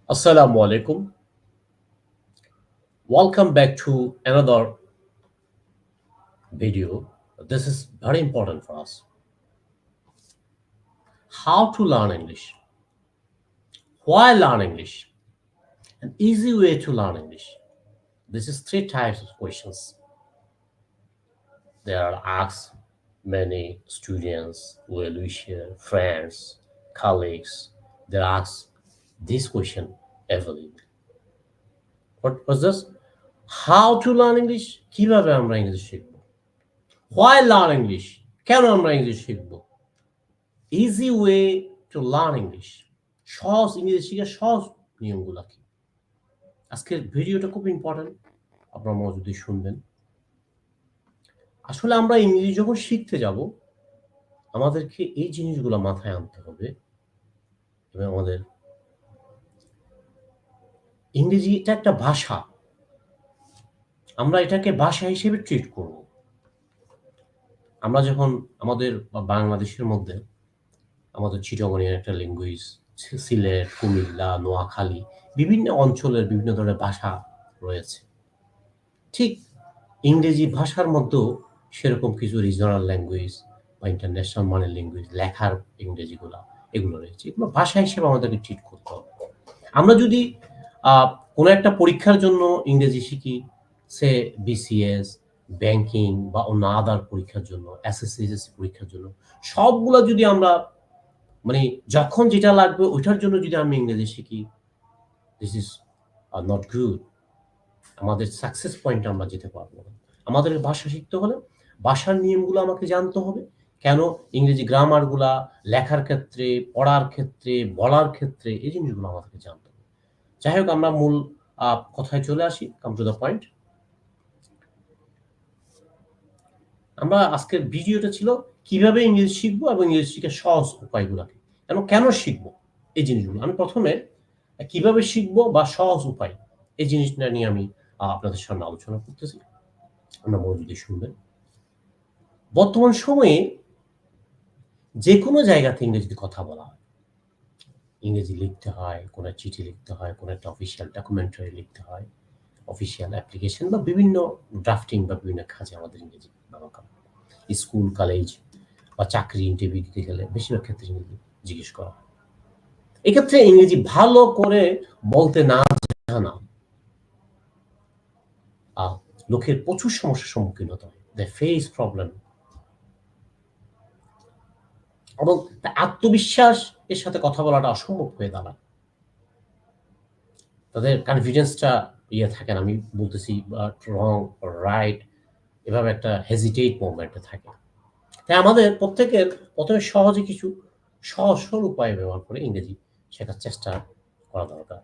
Assalamu alaikum. Welcome back to another video. This is very important for us. How to learn English? Why learn English? An easy way to learn English. This is three types of questions. They are asked many students, well-wishers, friends, colleagues. They ask this question every week. What was this? How to learn English? কিভাবে আমরা English শিখব? Why learn English? কেন আমরা English শিখব? Easy way to learn English, সহজ ইংরেজি শেখার সহজ নিয়মগুলো কি? আজকের ভিডিওটা খুব ইম্পর্টেন্ট, আপনারা মনোযোগ দিয়ে শুনবেন। আসলে আমরা ইংরেজি যখন শিখতে যাব, আমাদেরকে এই জিনিসগুলো মাথায় আনতে হবে এবং আমাদের ইংরেজি এটা একটা ভাষা, আমরা এটাকে ভাষা হিসেবে ট্রিট করব। আমরা যখন আমাদের বাংলাদেশের মধ্যে আমাদের চিটাগংয়ের একটা ল্যাঙ্গুয়েজ, সিলেট, কুমিল্লা, নোয়াখালী বিভিন্ন অঞ্চলের বিভিন্ন ধরনের ভাষা রয়েছে। ঠিক ইংরেজি ভাষার মধ্যেও সেরকম কিছু রিজনাল ল্যাঙ্গুয়েজ বা ইন্টারন্যাশনাল মানের ল্যাঙ্গুয়েজ, লেখার ইংরেজিগুলা এগুলো রয়েছে। এগুলো ভাষা হিসেবে আমাদেরকে ট্রিট করতে হবে। আমরা যদি কোনো একটা পরীক্ষার জন্য ইংরেজি শিখি, সে বিসিএস, ব্যাংকিং বা অন্য আদার পরীক্ষার জন্য, এসএসসি, এইচএসসি পরীক্ষার জন্য, সবগুলা যদি আমরা মানে যখন যেটা লাগবে ওইটার জন্য যদি আমি ইংরেজি শিখি, দিস ইজ নট গুড। আমাদের সাকসেস পয়েন্টে আমরা যেতে পারবো না। আমাদের ভাষা শিখতে হলে ভাষার নিয়মগুলো আমাকে জানতে হবে। কেন ইংরেজি গ্রামারগুলা লেখার ক্ষেত্রে, পড়ার ক্ষেত্রে, বলার ক্ষেত্রে এই জিনিসগুলো আমাদেরকে জানতে হবে। যাই হোক, আমরা মূল কথায় চলে আসি, কাম টু দ্য পয়েন্ট। আমরা আজকের ভিডিওটা ছিল কিভাবে ইংরেজি শিখবো এবং ইংরেজি শিখার সহজ উপায়গুলাকে এবং কেন শিখবো এই জিনিসগুলো। আমি প্রথমে কিভাবে শিখবো বা সহজ উপায় এই জিনিসটা নিয়ে আমি আপনাদের সামনে আলোচনা করতেছি। আমরা মনোযোগ দিয়ে শুনবেন। বর্তমান সময়ে যেকোনো জায়গাতে ইংরেজিতে কথা বলা হয়। ইংরেজি লিখতে হয়, কোনো চিঠি লিখতে হয়, কোনো একটা অফিসিয়াল ডকুমেন্টারি লিখতে হয়, অফিসিয়াল অ্যাপ্লিকেশন বা বিভিন্ন ড্রাফটিং বা বিভিন্ন কাজে আমাদের ইংরেজি ব্যবহার করা হয়। স্কুল, কলেজ বা চাকরি ইন্টারভিউ দিতে গেলে বেশিরভাগ ক্ষেত্রে ইংরেজি জিজ্ঞেস করা হয়। এক্ষেত্রে ইংরেজি ভালো করে বলতে না জানা লোকের প্রচুর সমস্যার সম্মুখীন হতে হয়। দে ফেস প্রবলেম এবং আত্মবিশ্বাস এর সাথে কথা বলাটা অসম্ভব হয়ে দাঁড়ায়। তাদের কনফিডেন্সটা থাকে না। আমি বলতেছি রং, রাইট এভাবে একটা হেজিটেট মোমেন্টে থাকে। তাই আমাদের প্রত্যেকের প্রথমে সহজে কিছু সহজ সরল উপায় ব্যবহার করে ইংরেজি শেখার চেষ্টা করা দরকার।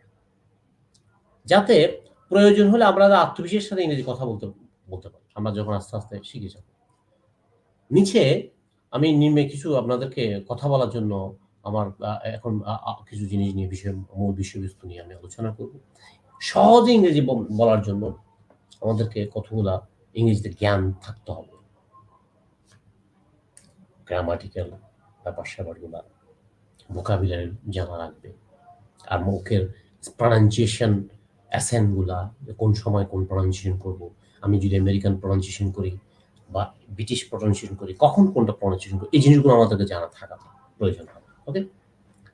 যাতে প্রয়োজন হলে আমরা আত্মবিশ্বাসের সাথে ইংরেজি কথা বলতে পারি। আমরা যখন আস্তে, আস্তে শিখে যাব। নিচে আমি নিম্নে কিছু আপনাদেরকে কথা বলার জন্য আমার এখন কিছু জিনিস নিয়ে মূল বিষয়বস্তু নিয়ে আমি আলোচনা করব। সহজে ইংরেজি বলার জন্য আমাদেরকে কতগুলা ইংরেজিতে জ্ঞান থাকতে হবে। গ্রামাটিক্যাল ব্যাপার-স্যাপারগুলা, ভোকাবুলারি জানা লাগবে। আর মুখের প্রনাউন্সিয়েশন, অ্যাসেন্ট গুলা, কোন সময় কোন প্রনাউন্সিয়েশন করব। আমি যদি আমেরিকান প্রনাউন্সিয়েশন করি বা ব্রিটিশ প্রনাউন্সিয়েশন করি, কখন কোনটা প্রনাউন্সিয়েশন করি, এই জিনিসগুলো আমাদেরকে জানা থাকা প্রয়োজন হবে। ওকে?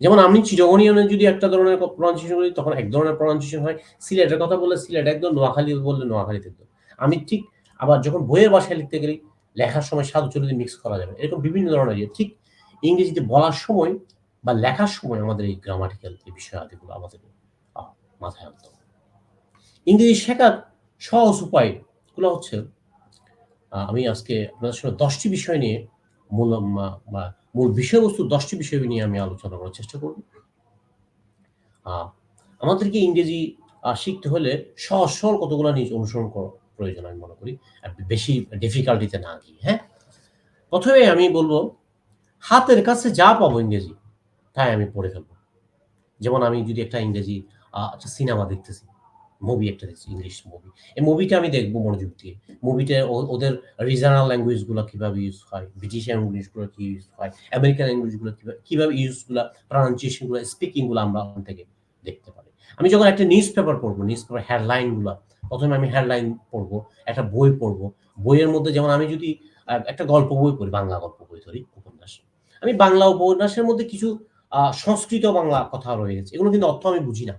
যেমন আমি চিটাগংইয়ানে যদি একটা ধরনের প্রনাউন্সিয়েশন করি, তখন এক ধরনের প্রনাউন্সিয়েশন হয়। সিলেটের কথা বললে সিলেট একদম, নোয়াখালী বললে নোয়াখালীতে একদম। আমি ঠিক আবার যখন বইয়ের ভাষায় লিখতে গেলে লেখার সময় সাধু চলিত মিক্স করা যাবে। এরকম বিভিন্ন ধরনের ঠিক ইংরেজিতে বলার সময় বা লেখার সময় আমাদের এই গ্রামাটিক্যাল এই বিষয়াদিগুলো আমাদের আ মাথায় আনতে হবে। ইংরেজি শেখার সহজ উপায়গুলো হচ্ছে আমি আজকে আপনাদের সঙ্গে ১০ টি বিষয় নিয়ে মূল মা মূল বিষয়বস্তু ১০ টি বিষয় নিয়ে আমি আলোচনা করার চেষ্টা করব। আ আমাদেরকে ইংরেজি শিখতে হলে সহজ সরল কতগুলো জিনিস অনুসরণ করা প্রয়োজন আমি মনে করি। বেশি ডিফিকাল্টিতে না গিয়ে, হ্যাঁ? ১ম এ আমি বলব, হাতের কাছে যা পাবো ইংরেজি, তাই আমি পড়ে ফেলব। যেমন আমি যদি একটা ইংরেজি একটা সিনেমা দেখতেছি, মুভি একটা দেখছি, ইংলিশ মুভি। এই মুভিটা আমি দেখব মনোযোগ দিয়ে। মুভিটা ওদের রিজনাল ল্যাঙ্গুয়েজ গুলা কিভাবে ইউস হয়, ব্রিটিশ ইংলিশ গুলা কি ইউস হয়, আমেরিকান ইংলিশ গুলা কিভাবে ইউস গুলা, প্রনাউন্সিয়েশন গুলা, স্পিকিং গুলা আমরা ওখান থেকে দেখতে পারি। আমি যখন একটা নিউজ পেপার পড়বো, নিউজ পেপার হেডলাইনগুলা, প্রথমে আমি হেডলাইন পড়বো, একটা বই পড়বো। বইয়ের মধ্যে যেমন আমি যদি একটা গল্প বই পড়ি, বাংলা গল্প বই ধরি, উপন্যাস। আমি বাংলা উপন্যাসের মধ্যে কিছু সংস্কৃত বাংলা কথা রয়ে গেছে। এগুলো কিন্তু অর্থ আমি বুঝি না।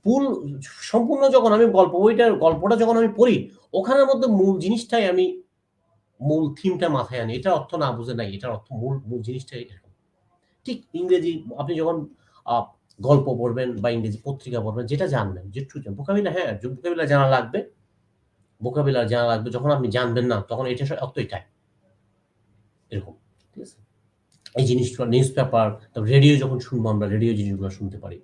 ফুল সম্পূর্ণ যখন আমি গল্পটা যখন আমি পড়ি, ওখানের মধ্যে মূল জিনিসটাই আমি মূল থিমটা মাথায় আনি। এটার অর্থ না বুঝে নাই, এটার অর্থ মূল জিনিসটাই এরকম। ঠিক ইংরেজি আপনি যখন আ গল্প পড়বেন বা ইংরেজি পত্রিকা পড়বেন, যেটা জানবেন, যেটুকু ভোকাবুলারি, হ্যাঁ, ভোকাবুলারি জানা লাগবে। ভোকাবুলারি জানা লাগবে। যখন আপনি জানবেন না, তখন এটার অর্থ এটাই। এরকম। ঠিক আছে? এই জিনিসগুলো নিউজ পেপার, তারপর রেডিও যখন শুনবো আমরা, রেডিও জিনিসগুলো শুনতে পারি।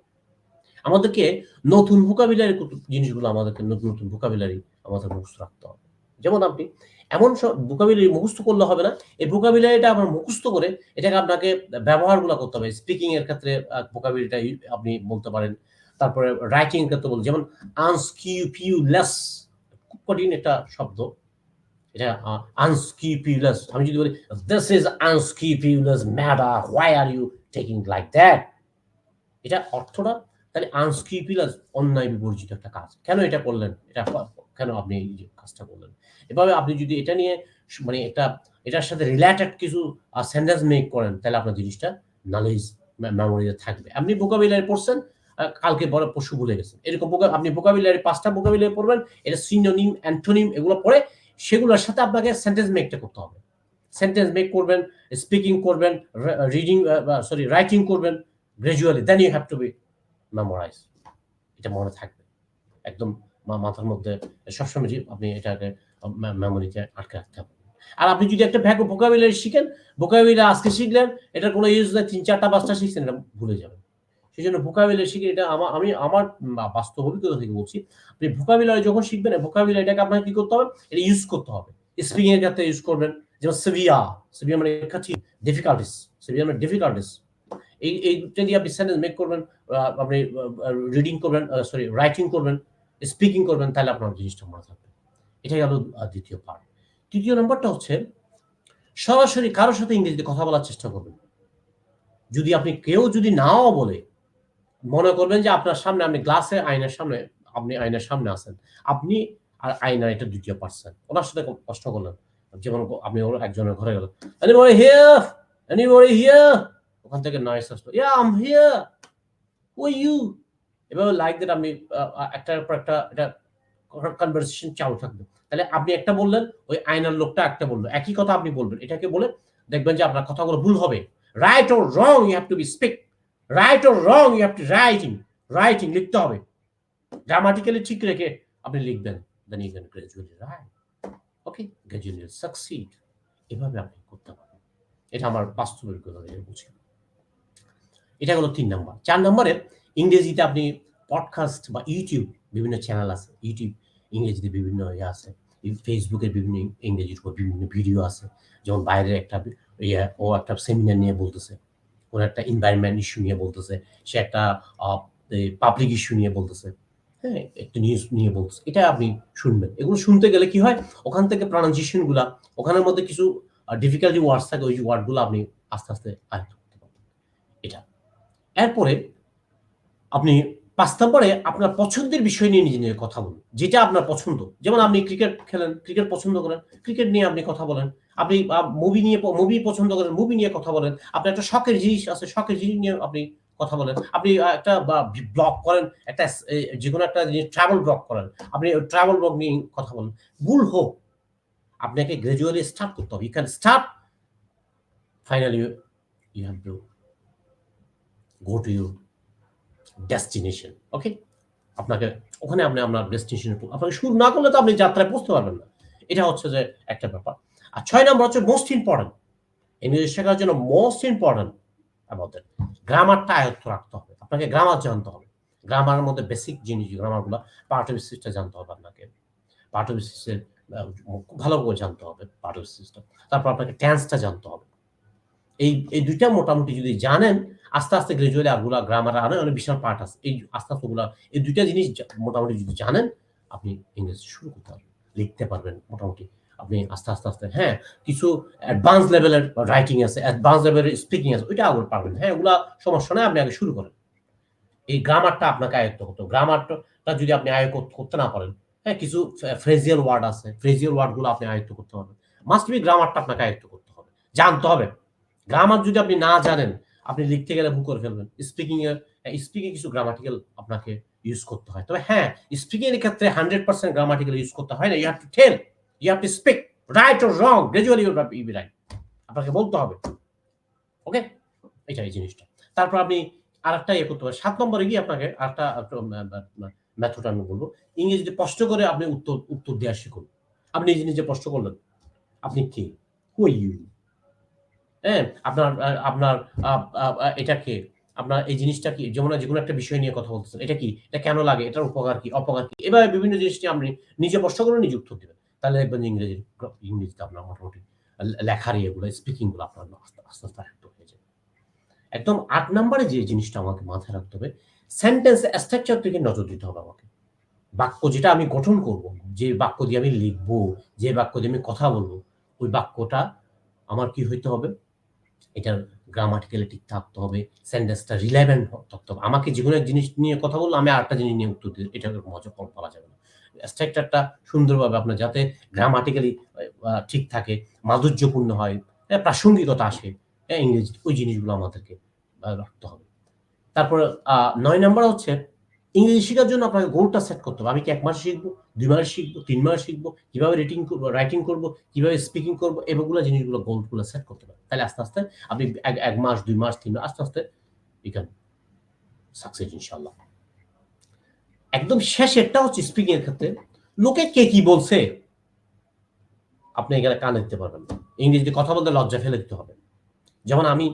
আমাদেরকে নতুন ভোকাবুলারি জিনিসগুলো আমাদেরকে নতুন ভোকাবুলারি আমাদের মুখস্থ রাখতে হবে। যেমন আপনি এমন ভোকাবুলারি মুখস্থ করলে হবে না। এই ভোকাবুলারিটা আপনার মুখস্থ করে এটাকে আপনাকে ব্যবহারগুলা করতে হবে। স্পিকিং এর ক্ষেত্রে ভোকাবুলারিটা আপনি বলতে পারেন। তারপরে রাইটিং এর ক্ষেত্রে যেমন আনস্কিউপিউলেস, খুব কঠিন একটা শব্দ। এটা আনস্কিউপিউলেস। আমি যদি বলি, "This is unscrupulous matter. Why are you taking like that?" এটা অর্থটা তাহলে আনস্ক্রিপুলাস, অন্যায় বিবর্জিত একটা কাজ। কেন এটা করলেন? এটা কেন আপনি এই যে কাজটা করলেন? এভাবে আপনি যদি এটা নিয়ে মানে এটার সাথে রিলেটেড কিছু সেন্টেন্স মেক করেন, তাহলে আপনার জিনিসটা নলেজ মেমোরিতে থাকবে। আপনি ভোকাবুলারি পড়ছেন, কালকে পরশু ভুলে গেছেন। এরকম আপনি ভোকাবুলারি ৫ টা ভোকাবুলারি পড়বেন, এটা সিনোনিম, অ্যান্টোনিম এগুলো পড়ে সেগুলোর সাথে আপনাকে সেন্টেন্স মেকটা করতে হবে। সেন্টেন্স মেক করবেন, স্পিকিং করবেন, রিডিং রাইটিং করবেন gradually, then you have to be memorize. এটা মনে থাকবে। একদম মাথার মধ্যে সবসময় আপনি এটাকে মেমোরিতে আটকে রাখতে হবে। আর আপনি যদি একটা ভোকাবুলারি শিখেন, ভোকাবুলারি আজকে শিখলেন, এটার কোনো ইউজ নাই, ৩, ৪টা ৫টা শিখছেন, এটা ভুলে যাবেন। সেজন্য ভোকাবুলারি শিখে, এটা আমি আমার বাস্তব অভিজ্ঞতা থেকে বলছি। আপনি ভোকাবুলারি যখন শিখবেন, ভোকাবুলারিটাকে আপনাকে কি করতে হবে? এটা ইউজ করতে হবে। স্পিকিং এর ক্ষেত্রে ইউজ করবেন। যেমন সিভিয়ার মানে কঠিন, ডিফিকাল্টিস, সিভিয়ার মানে ডিফিকাল্টিস। এইটা দিয়ে আপনি সেন্টেন্স মেক করবেন, আপনি রিডিং করবেন, রাইটিং করবেন, স্পিকিং করবেন, তাহলে আপনার জিনিসটা মনে থাকবে। এটাই গেল দ্বিতীয় পার্ট। তৃতীয় নাম্বারটা হচ্ছে সরাসরি কারো সাথে ইংরেজিতে কথা বলার চেষ্টা করবেন। যদি আপনি কেউ যদি নাও বলে, মনে করবেন যে আপনার সামনে, আপনি গ্লাসে আয়নার সামনে, আপনি আয়নার সামনে আছেন। আপনি আর আয়না, এটা দ্বিতীয় পারসন। ওনার সাথে কষ্ট করলেন। যেমন আপনি একজনের ঘরে গেলেন। "Anybody here? Anybody here?" ওখান থেকে নয়েজ আসলো। "Yeah, I'm here. Who are you?" এভাবে লাইক দ্যাট আপনি একটার পর একটা এটা কনভারসেশন চালু থাকবে। তাহলে আপনি একটা বললেন, ওই আয়নার লোকটা একটা বলল। একই কথা আপনি বলবেন। এটাকে বলে দেখবেন যে আপনার কথাগুলো ভুল হবে। Right or wrong you have to be speak. Right or wrong you have to writing লিখতে হবে। গ্রামাটিক্যালি ঠিক রেখে আপনি লিখবেন। Then you can gradually write. Okay? Gradually succeed. এভাবে আপনি করতে পারেন। এটা আমার বাস্তব অভিজ্ঞতা থেকে বলছি। এটা হলো ৩ নাম্বার। ৪ নম্বরে ইংরেজিতে আপনি পডকাস্ট বা ইউটিউব, বিভিন্ন চ্যানেল আছে। ইউটিউব ইংরেজিতে বিভিন্ন আছে। ফেসবুকের বিভিন্ন ইংরেজির উপর বিভিন্ন ভিডিও আছে। যেমন বাইরের একটা ও একটা সেমিনার নিয়ে বলতেছে। ওর একটা এনভায়রনমেন্ট ইস্যু নিয়ে বলতেছে। সে একটা আ পাবলিক ইস্যু নিয়ে বলতেছে। হ্যাঁ? একটা নিউজ নিয়ে বলতেছে। এটা আপনি শুনবেন। এগুলো শুনতে গেলে কি হয়? ওখান থেকে প্রনাউন্সিয়েশন গুলা, ওখানের মধ্যে কিছু ডিফিকাল্টি ওয়ার্ডস থাকে। ওই ওয়ার্ড গুলো আপনি আস্তে আয়ত্ত করতে পারবেন। এটা। এরপরে আপনি ৫ নম্বরে আপনার পছন্দের বিষয় নিয়ে নিজে কথা বলুন। যেটা আপনার পছন্দ। যেমন আপনি ক্রিকেট খেলেন, ক্রিকেট পছন্দ করেন, ক্রিকেট নিয়ে আপনি কথা বলেন। আপনি মুভি পছন্দ করেন, মুভি নিয়ে কথা বলেন। আপনার একটা শখের জিনিস আছে, শখের জিনিস নিয়ে আপনি কথা বলেন। আপনি একটা ব্লগ করেন, একটা যেকোনো একটা জিনিস ট্রাভেল ব্লগ করেন। আপনি ট্রাভেল ব্লগ নিয়ে কথা বলেন। ভুল হোক, আপনাকে গ্র্যাজুয়ালি স্টার্ট করতে হবে। You can start, finally you have to go to your destination. Okay? আপনাকে ওখানে আপনার ডেস্টিনেশন আপনাকে শুরু না করলে তো আপনি যাত্রায় পৌঁছতে পারবেন না। এটা হচ্ছে যে একটা ব্যাপার। আর ৬ নম্বর হচ্ছে মোস্ট ইম্পোর্টেন্ট। ইংরেজি শেখার জন্য মোস্ট ইম্পোর্টেন্ট আমাদের গ্রামারটা আয়ত্ত রাখতে হবে। আপনাকে গ্রামার জানতে হবে। গ্রামারের মধ্যে বেসিক জিনিস গ্রামারগুলা, পার্ট অফ স্পিচটা জানতে হবে আপনাকে। পার্ট অফ স্পিচের খুব ভালো করে জানতে হবে পার্ট অফ স্পিচটা। তারপর আপনাকে টেন্সটা জানতে হবে। এই ২ টা মোটামুটি যদি জানেন, আস্তে গ্র্যাজুয়ালি আরগুলা গ্রামার আরো অনেক বিশাল পার্ট আছে। এই আস্তে ওগুলা, এই ২ টা জিনিস মোটামুটি যদি জানেন, আপনি ইংরেজি শুরু করতে পারবেন। লিখতে পারবেন মোটামুটি। আপনি আস্তে, হ্যাঁ, কিছু অ্যাডভান্স লেভেলের রাইটিং আছে, অ্যাডভান্স লেভেলের স্পিকিং আছে। ওইটা আবার পারবেন। হ্যাঁ, ওগুলা সমস্যা নাই। আপনি আগে শুরু করেন। এই গ্রামারটা আপনাকে আয়ত্ত করতে হবে। গ্রামারটা যদি আপনি করতে না পারেন, হ্যাঁ? কিছু ফ্রেজিয়াল ওয়ার্ড আছে। ফ্রেজিয়াল ওয়ার্ডগুলো আপনি আয়ত্ত করতে হবে। মাস্ট বি গ্রামারটা আপনাকে আয়ত্ত করতে হবে। জানতে হবে। গ্রামার যদি আপনি না জানেন, আপনি লিখতে গেলে ভুল করে ফেলবেন। স্পিকিং কিছু গ্রামাটিক্যাল আপনাকে ইউজ করতে হয়। তবে হ্যাঁ, স্পিকিং এর ক্ষেত্রে 100% গ্রামাটিক্যাল ইউজ করতে হয় না। You have to tell, you have to speak right or wrong, gradually you will be right. আপনাকে বলতে হবে। ওকে? এটা এই জিনিসটা। তারপর আপনি আরেকটা ইয়ে করতে পারেন। ৭ নম্বরে গিয়ে আপনাকে আরেকটা মেথড আমি বলব। ইংরেজিতে প্রশ্ন করে আপনি উত্তর দেওয়া শিখুন। আপনি নিজে প্রশ্ন করলেন। আপনি কে? হু আর ইউ? হ্যাঁ? আপনার আ আ আ এটা কে? আপনার এই জিনিসটা কি? যেমন যেকোনো একটা বিষয় নিয়ে কথা বলতেছেন। এটা কি? এটা কেন লাগে? এটার উপকার কি? অপকার কি? এভাবে বিভিন্ন জিনিস নিয়ে আপনি নিজে প্রশ্ন করবেন, নিজে উত্তর দিবেন। তাহলে দেখবেন যে ইংরেজিতে আপনার মোটামুটি লেখার ইয়েগুলো, স্পিকিং গুলো আপনার আস্তে আয়ত্ত হয়ে যাবে। একদম ৮ নাম্বারে যে জিনিসটা আমাকে মাথায় রাখতে হবে, সেন্টেন্স স্ট্রাকচার দিকে নজর দিতে হবে আমাকে। বাক্য যেটা আমি গঠন করব, যে বাক্য দিয়ে আমি লিখব, যে বাক্য দিয়ে আমি কথা বলব, ওই বাক্যটা আমার কি হইতে হবে? এটার গ্রামাটিক্যালি ঠিক থাকতে হবে। সেন্টেন্সটা রিলেভেন্ট থাকতে হবে। আমাকে যেকোনো এক জিনিস নিয়ে কথা বললে আমি আরেকটা জিনিস নিয়ে উত্তর দিই। এটা মজা বলা যাবে না। স্ট্রাকচারটা সুন্দরভাবে আপনার যাতে গ্রামাটিক্যালি ঠিক থাকে, মাধুর্যপূর্ণ হয়, প্রাসঙ্গিকতা আসে, ইংরেজি ওই জিনিসগুলো আমাদেরকে রাখতে হবে। তারপরে ৯ নাম্বার হচ্ছে ইংরেজি শিখার জন্য আপনাকে গোলটা সেট করতে হবে। আমি কি ১ মাসে শিখব, ২ মাসে শিখব, ৩ মাসে শিখব, কিভাবে রাইটিং করব, কিভাবে স্পিকিং করব, এগুলো জিনিসগুলো গোলগুলো সেট করতে পারেন। তাহলে আস্তে আপনি ১ মাস, ২ মাস, ৩ মাস আস্তে ইউ ক্যান সাকসিড ইনশাআল্লাহ। একদম শেষেরটা হচ্ছে স্পিকিং এর ক্ষেত্রে লোকে কে কি বলছে আপনি এখানে কানে দিতে পারবেন না। ইংরেজিতে কথা বলতে লজ্জা ফেলে দিতে হবে। যেমন আমি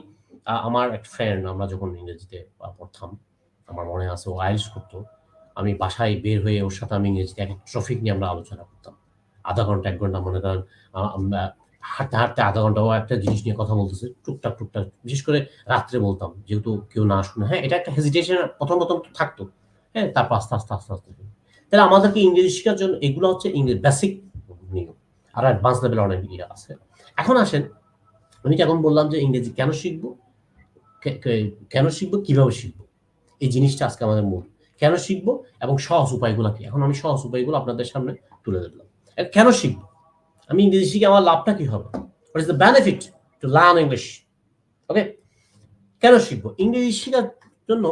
আমার এক ফ্রেন্ড আমরা যখন ইংরেজিতে পড়তাম, আমার মনে আছে ও আইএলটিএস করত। আমি বাসায় বের হয়ে ওর সাথে আমি ইংরেজিতে এক টপিক নিয়ে আমরা আলোচনা করতাম। ০.৫ ঘন্টা ১ ঘন্টা মনে করেন আমরা হাঁটতে ০.৫ ঘন্টা ও একটা জিনিস নিয়ে কথা বলতেছে। টুকটাক। বিশেষ করে রাত্রে বলতাম। যেহেতু কেউ না শুনে। হ্যাঁ, এটা একটা হেজিটেশন ১ম তো থাকতো। হ্যাঁ, তারপর আস্তে। তাহলে আমাদেরকে ইংরেজি শিখার জন্য এগুলো হচ্ছে বেসিক নিয়ম। আর অ্যাডভান্স লেভেলে অনেক ইয়ে আছে। এখন আসেন, আমি কি এখন বললাম যে ইংরেজি কেন শিখব? কে কে কেন শিখব? কিভাবে শিখব? এই জিনিসটা আজকে আমাদের মূল। কেন শিখব এবং সহজ উপায়গুলা কি? এখন আমি সহজ উপায়গুলো আপনাদের সামনে তুলে ধরলাম। কেন শিখব? আমি ইংরেজি শিখে আমার লাভটা কি হবে? What is the benefit to learn English? ওকে? কেন শিখব? ইংরেজি শিখার জন্য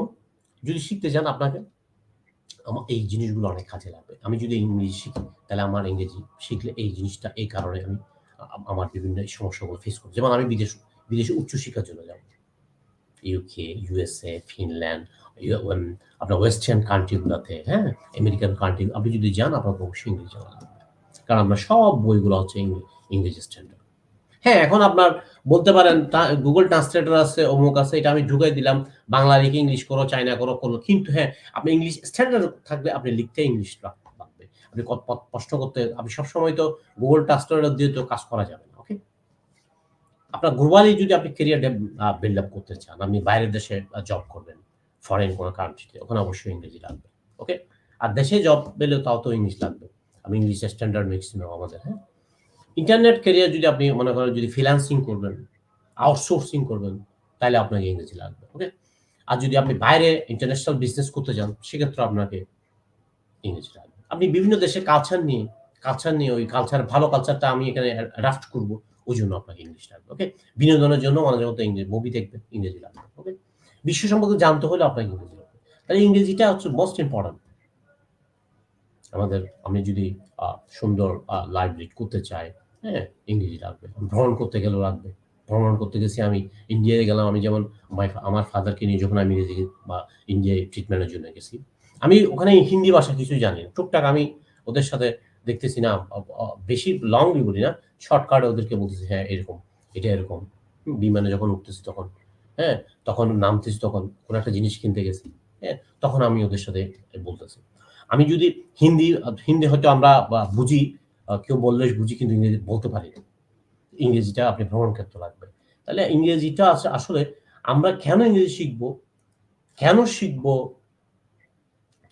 যদি শিখতে চান আপনাকে আমার এই জিনিসগুলো অনেক কাজে লাগবে। আমি যদি ইংরেজি শিখি তাহলে আমার ইংরেজি শিখলে এই জিনিসটা এই কারণে আমি আমার বিভিন্ন সমস্যাগুলো ফেস করব। যেমন আমি বিদেশে উচ্চশিক্ষার জন্য যাব। ইউকে, ইউএসএ, ফিনল্যান্ড, আপনার ওয়েস্টার্ন কান্ট্রি গুলাতে, হ্যাঁ? আমেরিকান কান্ট্রি আপনি যদি যান আপনাকে অবশ্যই ইংরেজি জানা লাগবে। কারণ আমরা সব বইগুলো হচ্ছে ইংরেজি স্ট্যান্ডার্ড। হ্যাঁ, এখন আপনার বলতে পারেন Google ট্রান্সলেটর আছে, অমুক আছে, এটা আমি ঢুকাই দিলাম। বাংলা লিখে ইংলিশ করো, চায়না করো। কিন্তু হ্যাঁ, আপনি ইংলিশ স্ট্যান্ডার্ড থাকলে আপনি লিখতে ইংলিশ লাগবে। আপনি প্রশ্ন করতে আপনি সবসময় তো Google ট্রান্সলেটর দিয়ে তো কাজ করা যাবে না। ওকে? আপনার গ্লোবালি যদি আপনি ক্যারিয়ার বিল্ড আপ করতে চান, আপনি বাইরের দেশে জব করবেন, ফরেন কোন কান্ট্রিতে, ওখানে অবশ্যই ইংরেজি লাগবে। ওকে? আর দেশে জব পেলেও তাও তো ইংলিশ লাগবে। আমি ইংলিশের স্ট্যান্ডার্ড ম্যাক্সিমাম আমাদের, হ্যাঁ? ইন্টারনেট ক্যারিয়ার যদি আপনি মনে করেন যদি ফ্রিল্যান্সিং করবেন, আউটসোর্সিং করবেন, তাইলে আপনাকে ইংরেজি লাগবে। ওকে? আর যদি আপনি বাইরে ইন্টারন্যাশনাল বিজনেস করতে যান, সেক্ষেত্রে আপনাকে ইংরেজি লাগবে। আপনি বিভিন্ন দেশের কালচার নিয়ে ওই ভালো কালচারটা আমি এখানে অ্যাডাপ্ট করব, ওইজন্য আপনাকে ইংলিশ লাগবে। ওকে? বিনোদনের জন্য মাঝে মধ্যে মুভি দেখবেন, ইংরেজি লাগবে। ওকে? বিশ্ব সম্পর্কে জানতে হলে আপনাকে ইংরেজি লাগবে। তাহলে ইংরেজিটা হচ্ছে মোস্ট ইম্পোর্টেন্ট। আমি যদি আ সুন্দর লাইফ লিড করতে চাই, হ্যাঁ? ইংরেজি লাগবে। ভ্রমণ করতে গেলেও লাগবে। ভ্রমণ করতে গেছি আমি ইন্ডিয়ায় গেলাম। আমি যেমন আমার ফাদারকে নিয়ে যখন আমি বা ইন্ডিয়ায় ট্রিটমেন্টের জন্য গেছি। আমি ওখানে হিন্দি ভাষা কিছুই জানি না। টুকটাক আমি ওদের সাথে দেখতেছি না অ অ বেশি লংলি বলি না। শর্টকাটে ওদেরকে বলতেছি, "হ্যাঁ, এরকম, এটা এরকম।" বিমানে যখন উঠতেছি তখন, হ্যাঁ? তখন নামতেছি তখন কোন একটা জিনিস কিনতে গেছি, হ্যাঁ? তখন আমি ওদের সাথে বলতেছি। আমি যদি হিন্দি হয়তো আমরা বুঝি, কেউ বললে বুঝি কিন্তু ইংরেজি বলতে পারি না। ইংরেজিটা আপনি ভ্রমণ ক্ষেত্রে লাগবে। তাহলে ইংরেজিটা আসলে আমরা কেন ইংরেজি শিখবো, কেন শিখবো,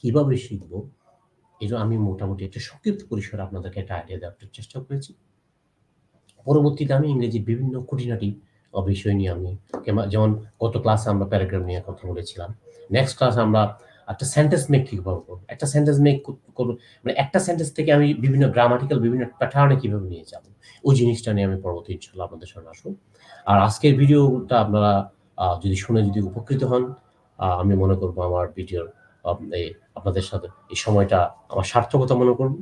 কিভাবে শিখবো, এটা আমি মোটামুটি একটা সংক্ষিপ্ত পরিসরে আপনাদেরকে একটা আইডিয়া দেওয়ার চেষ্টা করেছি। পরবর্তীতে আমি ইংরেজির বিভিন্ন খুঁটিনাটি অবশ্যই নিয়ে আমি যেমন গত ক্লাসে আমরা প্যারাগ্রাফ নিয়ে কথা বলেছিলাম। নেক্সট ক্লাসে আমরা একটা সেন্টেন্স মেক কিভাবে করব? একটা সেন্টেন্স মেক করব মানে একটা সেন্টেন্স থেকে আমি বিভিন্ন গ্রামাটিক্যাল বিভিন্ন প্যাটার্ন এ কিভাবে নিয়ে যাব? ওই জিনিসটা নিয়ে আমি পরবর্তী ইনশাআল্লাহ আপনাদের সামনে আসব। আর আজকের ভিডিওটা আপনারা যদি শুনে যদি উপকৃত হন, আমি মনে করব আমার ভিডিওর এই আপনাদের সাথে এই সময়টা আমার সার্থকতা মনে করব।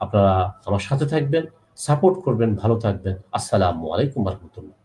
আপনারা আমার সাথে থাকবেন, সাপোর্ট করবেন, ভালো থাকবেন। আসসালামু আলাইকুম ওয়া রাহমাতুল্লাহ।